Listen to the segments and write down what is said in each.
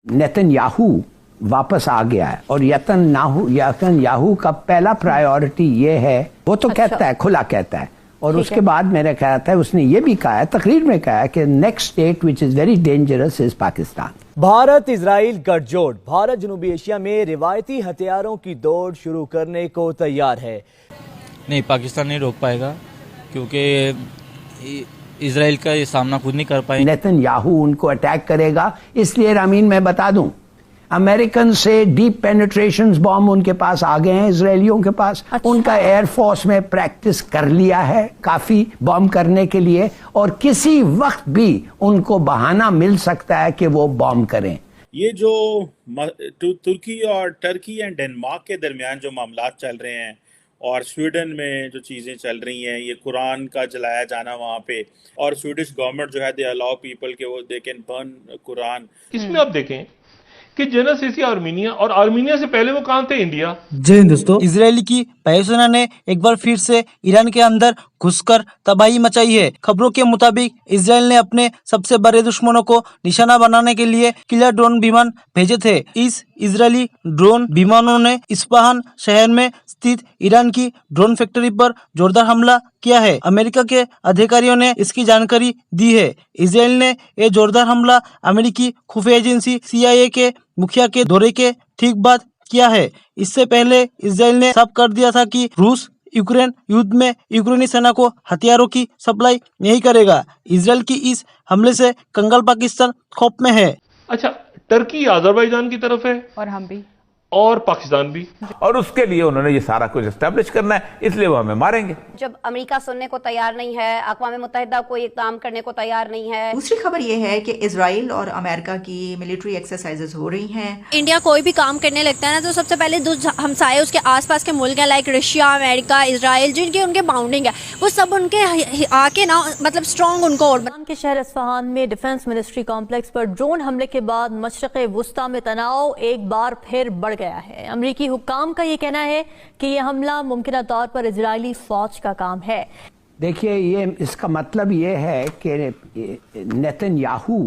Netanyahu वापस आ गया है और नेतन्याहू का पहला प्रायोरिटी ये है, वो तो कहता है, खुला कहता है, और उसके बाद मेरा ख्याल है उसने ये भी कहा है, तकरीर में कहा है कि next state which is very dangerous is Pakistan. Bharat Israel गठजोड़। भारत जनूबी एशिया में रिवायती हथियारों की दौड़ शुरू करने को तैयार है। नहीं, पाकिस्तान नहीं रोक पाएगा क्योंकि इजराइल का ये सामना खुद नहीं कर पाएंगे। नेतन्याहू उनको अटैक करेगा, इसलिए रामीन मैं बता दूं, अमेरिकन से डीप पेनिट्रेशन बॉम्ब उनके पास आ गए हैं, इजरायलियों के पास। अच्छा। उनका एयरफोर्स में प्रैक्टिस कर लिया है काफी बॉम्ब करने के लिए, और किसी वक्त भी उनको बहाना मिल सकता है कि वो बॉम्ब करें। ये जो तुर्की और टर्की एंड डेनमार्क के दरमियान जो मामलात चल रहे हैं और स्वीडन में जो चीज़ें चल रही हैं, ये कुरान का जलाया जाना वहाँ पे, और स्वीडिश गवर्नमेंट जो है दे अलाउ पीपल के वो दे कैन बर्न कुरान। इसमें आप देखें कि जेनोसिस आर्मीनिया, और आर्मीनिया से पहले वो कहाँ थे? इंडिया। जय हिंद दोस्तों। इजरायली की वायुसेना ने एक बार फिर से ईरान के अंदर घुसकर तबाही मचाई है। खबरों के मुताबिक इजरायल ने अपने सबसे बड़े दुश्मनों को निशाना बनाने के लिए किलर ड्रोन विमान भेजे थे। इस इजरायली ड्रोन विमानों ने इस्पाहान शहर में स्थित ईरान की ड्रोन फैक्ट्री पर जोरदार हमला किया है। अमेरिका के अधिकारियों ने इसकी जानकारी दी है। इजरायल ने ये जोरदार हमला अमेरिकी खुफिया एजेंसी CIA के मुखिया के दौरे के ठीक बाद किया है। इससे पहले इजरायल ने साफ कर दिया था कि रूस यूक्रेन युद्ध में यूक्रेनी सेना को हथियारों की सप्लाई नहीं करेगा। इजरायल की इस हमले से कंगाल पाकिस्तान खौफ में है। अच्छा, टर्की अजरबैजान की तरफ है और हम भी, और पाकिस्तान भी, और उसके लिए उन्होंने ये सारा कुछ एस्टेब्लिश करना है, इसलिए वो हमें मारेंगे। जब अमेरिका सुनने को तैयार नहीं है, अक़वाम मुत्तहिदा कोई इक़दाम करने को तैयार नहीं है। दूसरी खबर ये है कि इजराइल और अमेरिका की मिलिट्री एक्सरसाइजेस हो रही हैं। इंडिया कोई भी काम करने लगता है ना, तो सबसे पहले जो हमसाए उसके आसपास के मुल्क हैं, लाइक रशिया, अमेरिका, इजराइल, जिनकी उनके बाउंडिंग है, वो सब उनके आके ना मतलब स्ट्रॉन्ग उनको। और के शहर इस्फहान में डिफेंस मिनिस्ट्री कॉम्प्लेक्स पर ड्रोन हमले के बाद मशरक़ वुस्ता में तनाव एक बार फिर बढ़ गया है। अमरीकी हुक्काम का ये कहना है कि ये हमला मुमकिन तौर पर इजरायली फौज का काम है। देखिए, ये इसका मतलब ये है कि नेतन्याहू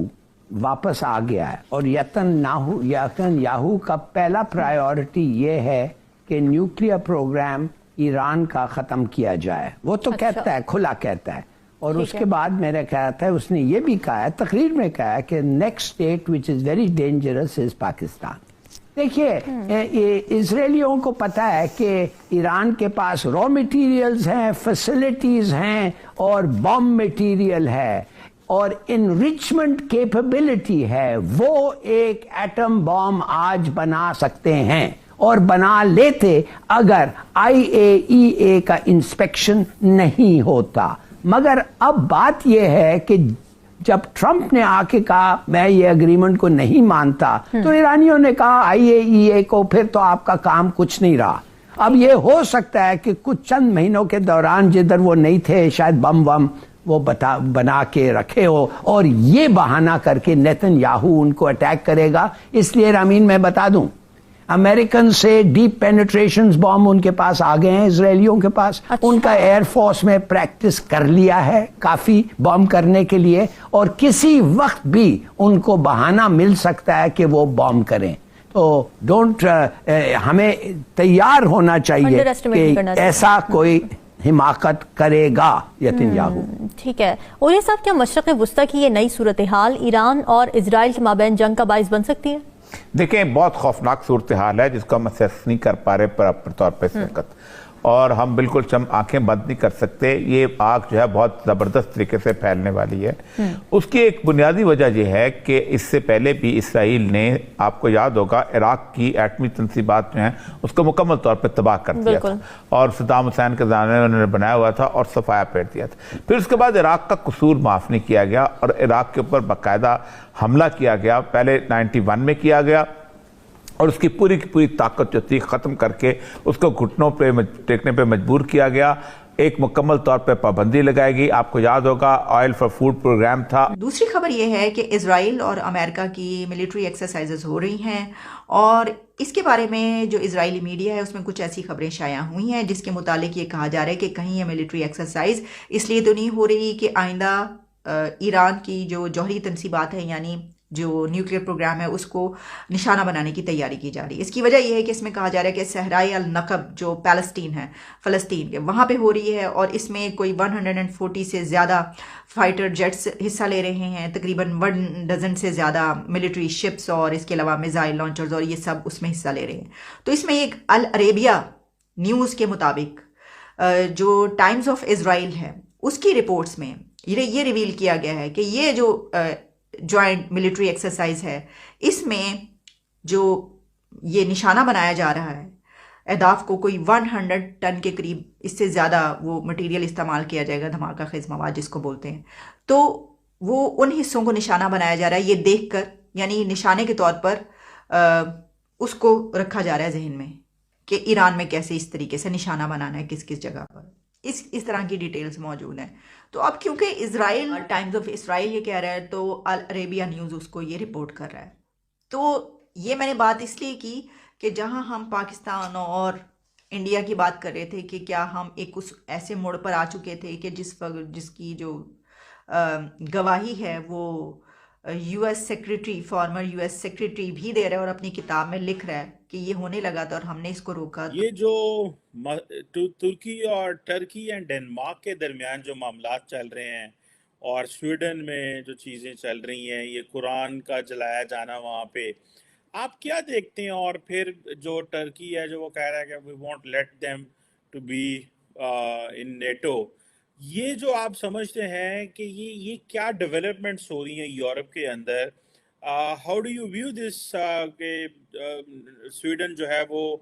वापस आ गया है और नेतन्याहू का पहला प्रायोरिटी ये है कि न्यूक्लियर प्रोग्राम ईरान का ख़त्म किया जाए। वो तो कहता है, खुला कहता है, और उसके बाद मेरा ख्याल है उसने ये भी कहा है, तकरीर में कहा है कि next state which is very dangerous is Pakistan. देखिए, इजरायलियों को पता है कि ईरान के पास रॉ मटेरियल्स हैं, फैसिलिटीज हैं, और बॉम्ब मटेरियल है, और इनरिचमेंट कैपेबिलिटी है। वो एक एटम बॉम्ब आज बना सकते हैं, और बना लेते अगर IAEA का इंस्पेक्शन नहीं होता। मगर अब बात यह है कि जब ट्रंप ने आके कहा मैं ये एग्रीमेंट को नहीं मानता, तो ईरानियों ने कहा IAEA को, फिर तो आपका काम कुछ नहीं रहा। अब ये हो सकता है कि कुछ चंद महीनों के दौरान जिधर वो नहीं थे, शायद बम वो बना के रखे हो, और ये बहाना करके नेतन्याहू उनको अटैक करेगा। इसलिए रामीन मैं बता दूं, अमेरिकन से डीप पेनिट्रेशन बॉम्ब उनके पास आ गए हैं, इजरायलियों के पास। अच्छा। उनका एयरफोर्स में प्रैक्टिस कर लिया है काफी बॉम्ब करने के लिए, और किसी वक्त भी उनको बहाना मिल सकता है कि वो बॉम्ब करें। तो हमें तैयार होना चाहिए कि ऐसा कोई हिमाकत करेगा नेतन्याहू। ठीक है, और ये साहब, क्या मशरक़ वुस्ता की ये नई सूरत हाल ईरान और इजराइल के माबैन जंग का बाइस बन सकती है? देखें, बहुत खौफनाक सूरत हाल है जिसको हम असेस नहीं कर पा रहे प्रॉपर तौर पर इस वक्त, और हम बिल्कुल आंखें बंद नहीं कर सकते। ये आग जो है बहुत ज़बरदस्त तरीके से फैलने वाली है। उसकी एक बुनियादी वजह यह है कि इससे पहले भी इसराइल ने, आपको याद होगा, इराक की एटमी तंसीबात जो हैं उसको मुकम्मल तौर पर तबाह कर दिया था, और सद्दाम हुसैन के ज़माने में उन्होंने बनाया हुआ था और सफाया फेर दिया था। फिर उसके बाद इराक का कसूर माफ़ नहीं किया गया, और इराक के ऊपर बाकायदा हमला किया गया। पहले 91 में किया गया, और उसकी पूरी की पूरी ताकत जो थी ख़त्म करके उसको घुटनों पे टेकने पे मजबूर किया गया। एक मुकम्मल तौर पे पाबंदी लगाएगी। आपको याद होगा ऑयल फॉर फूड प्रोग्राम था। दूसरी खबर यह है कि इजराइल और अमेरिका की मिलिट्री एक्सरसाइजेस हो रही हैं, और इसके बारे में जो इजरायली मीडिया है उसमें कुछ ऐसी खबरें शाया हुई हैं जिसके मुतालिक ये कहा जा रहा है कि कहीं ये मिलिट्री एक्सरसाइज इसलिए तो नहीं हो रही कि आइंदा ईरान की जो जौहरी तनसीबात है, यानी جو نیوکلیئر پروگرام ہے اس کو نشانہ بنانے کی تیاری کی جا رہی ہے. اس کی وجہ یہ ہے کہ اس میں کہا جا رہا ہے کہ صحرائے النقب جو پیلسٹین ہے فلسطین کے وہاں پہ ہو رہی ہے اور اس میں کوئی 140 سے زیادہ فائٹر جیٹس حصہ لے رہے ہیں, تقریباً 1 ڈزن سے زیادہ ملٹری شپس اور اس کے علاوہ میزائل لانچرز اور یہ سب اس میں حصہ لے رہے ہیں. تو اس میں ایک العربیہ نیوز کے مطابق جو ٹائمز آف اسرائیل ہے اس کی رپورٹس میں یہ ریویل کیا گیا ہے کہ یہ جو جوائنٹ ملٹری ایکسرسائز ہے اس میں جو یہ نشانہ بنایا جا رہا ہے اہداف کو کوئی 100 ٹن کے قریب اس سے زیادہ وہ مٹیریل استعمال کیا جائے گا, دھماکہ خیز مواد جس کو بولتے ہیں. تو وہ ان حصوں کو نشانہ بنایا جا رہا ہے یہ دیکھ کر, یعنی نشانے کے طور پر اس کو رکھا جا رہا ہے ذہن میں کہ ایران میں کیسے اس طریقے سے نشانہ بنانا ہے کس کس جگہ پر. اس طرح کی ڈیٹیلز موجود ہیں. تو اب کیونکہ اسرائیل ٹائمز آف اسرائیل یہ کہہ رہا ہے تو العربیہ نیوز اس کو یہ رپورٹ کر رہا ہے. تو یہ میں نے بات اس لیے کی کہ جہاں ہم پاکستان اور انڈیا کی بات کر رہے تھے کہ کیا ہم ایک اس ایسے موڑ پر آ چکے تھے کہ جس کی جو گواہی ہے وہ U S secretary former U S secretary بھی دے رہا ہے اور اپنی کتاب میں لکھ رہا ہے کہ یہ ہونے لگا تھا اور ہم نے اس کو روکا. یہ جو ترکی اور ٹرکی اینڈ ڈنمارک کے درمیان جو معاملات چل رہے ہیں اور سویڈن میں جو چیزیں چل رہی ہیں, یہ قرآن کا جلایا جانا وہاں پہ, آپ کیا دیکھتے ہیں؟ اور پھر جو ٹرکی ہے جو وہ کہہ رہا ہے کہ we want let them to be in NATO, یہ جو آپ سمجھتے ہیں کہ یہ کیا ڈیولپمنٹس ہو رہی ہیں یورپ کے اندر, how do you view this کہ سویڈن جو ہے وہ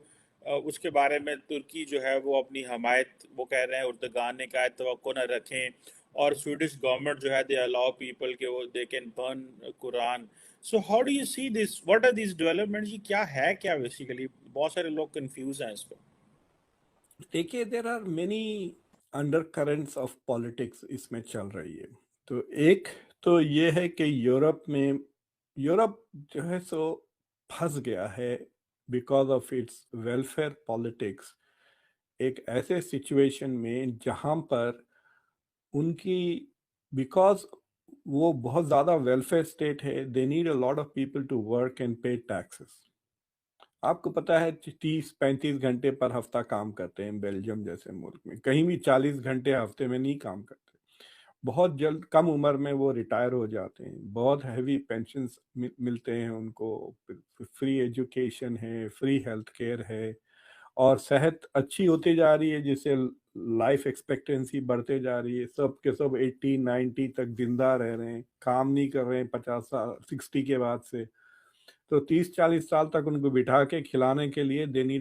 اس کے بارے میں ترکی جو ہے وہ اپنی حمایت وہ کہہ رہے ہیں اردگان نے کہا توقع نہ رکھیں, اور سویڈش گورنمنٹ جو ہے دے الاؤ پیپل کہ وہ دے کین برن قرآن. So how do you see this, what are these developments, یہ کیا ہے کیا بیسیکلی؟ بہت سارے لوگ کنفیوز ہیں اس پہ. دیکھیے there are many undercurrents of politics اس میں چل رہی ہے. تو ایک تو یہ ہے کہ یورپ جو ہے سو پھنس گیا ہے because of its welfare politics ایک ایسے سچویشن میں جہاں پر ان کی بیکاز وہ بہت زیادہ ویلفیئر اسٹیٹ ہے, they need a lot of people to work and pay taxes. آپ کو پتا ہے 30-35 گھنٹے پر ہفتہ کام کرتے ہیں بیلجیم جیسے ملک میں, کہیں بھی 40 گھنٹے ہفتے میں نہیں کام کرتے. بہت جلد کم عمر میں وہ ریٹائر ہو جاتے ہیں, بہت ہیوی پینشنز ملتے ہیں ان کو, فری ایجوکیشن ہے, فری ہیلتھ کیئر ہے, اور صحت اچھی ہوتی جا رہی ہے جس سے لائف ایکسپیکٹنسی بڑھتے جا رہی ہے. سب کے سب 80-90 تک زندہ رہ رہے ہیں, کام نہیں کر رہے ہیں 50-60 کے بعد سے. تو 30-40 سال تک ان کو بٹھا کے کھلانے کے لیے دینی